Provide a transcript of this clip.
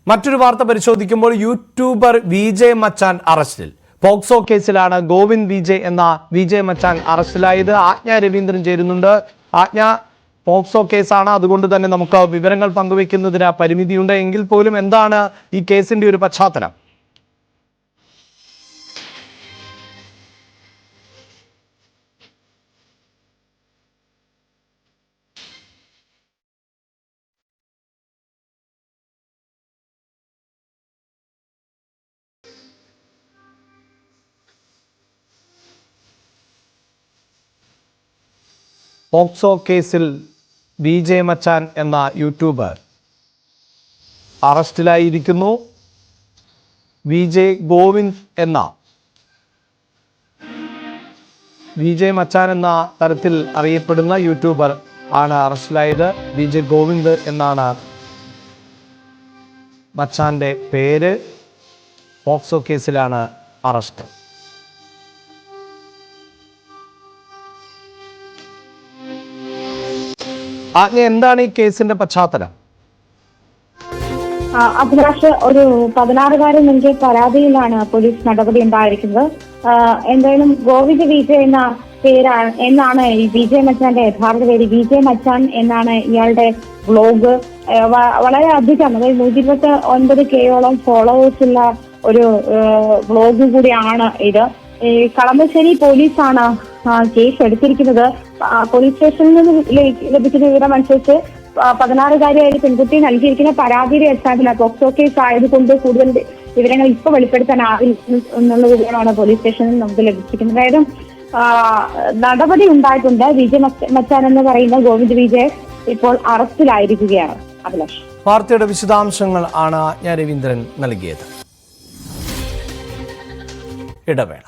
മറ്റൊരു വാർത്ത പരിശോധിക്കുമ്പോൾ യൂട്യൂബർ വിജെ മച്ചാൻ അറസ്റ്റിൽ. പോക്സോ കേസിലാണ് ഗോവിന്ദ് വിജെ എന്ന വിജെ മച്ചാൻ അറസ്റ്റിലായത്. ആജ്ഞ രവീന്ദ്രൻ ചേരുന്നുണ്ട്. ആജ്ഞ, പോക്സോ കേസാണ്, അതുകൊണ്ട് തന്നെ നമുക്ക് വിവരങ്ങൾ പങ്കുവെക്കുന്നതിന് പരിമിതിയുണ്ട്. എങ്കിൽ പോലും എന്താണ് ഈ കേസിന്റെ ഒരു പശ്ചാത്തലം? പോക്സോ കേസിൽ വിജെ മച്ചാൻ എന്ന യൂട്യൂബർ അറസ്റ്റിലായിരിക്കുന്നു. വിജെ ഗോവിന്ദ് എന്ന വിജെ മച്ചാൻ എന്ന തരത്തിൽ അറിയപ്പെടുന്ന യൂട്യൂബർ ആണ് അറസ്റ്റിലായത്. വിജെ ഗോവിന്ദ് എന്നാണ് മച്ചാന്റെ പേര്. പോക്സോ കേസിലാണ് അറസ്റ്റ്. ആജ്ഞ, എന്താണ് ഈ കേസിന്റെ പശ്ചാത്തലം? അഭിലാഷ്, ഒരു 16-കാരൻ നൽകിയ പരാതിയിലാണ് പോലീസ് നടപടി ഉണ്ടായിരിക്കുന്നത്. എന്തായാലും ഗോവിന്ദ് വിജയ് എന്ന പേരാണ് എന്നാണ് ഈ വിജെ മച്ചാന്റെ യഥാർത്ഥ പേര്. വിജെ മച്ചാൻ എന്നാണ് ഇയാളുടെ ബ്ലോഗ്. വളരെ അധികം, അതായത് 129K ഫോളോവേഴ്സ് ഉള്ള ഒരു ബ്ലോഗ് കൂടിയാണ് ഇത്. കളമശ്ശേരി പോലീസാണ് കേസ് എടുത്തിരിക്കുന്നത്. പോലീസ് സ്റ്റേഷനിൽ നിന്ന് ലഭിക്കുന്ന വിവരം അനുസരിച്ച് 16-കാരിയായ പെൺകുട്ടി നൽകിയിരിക്കുന്ന പരാതിയുടെ അടിസ്ഥാനത്തിൽ പോക്സോ കേസ് ആയതുകൊണ്ട് കൂടുതൽ വിവരങ്ങൾ ഇപ്പൊ വെളിപ്പെടുത്താനാവില്ല എന്നുള്ള വിവരമാണ് പോലീസ് സ്റ്റേഷനിൽ നമുക്ക് ലഭിച്ചിരിക്കുന്നത്. അതായത് നടപടി ഉണ്ടായിട്ടുണ്ട്. വിജെ മച്ചാൻ എന്ന് പറയുന്ന ഗോവിന്ദ് വിജയ് ഇപ്പോൾ അറസ്റ്റിലായിരിക്കുകയാണ്. അഭിലാഷ്, വാർത്തയുടെ വിശദാംശങ്ങൾ ആണ് ആജ്ഞ രവീന്ദ്രൻ നൽകിയത്. ഇടവേള.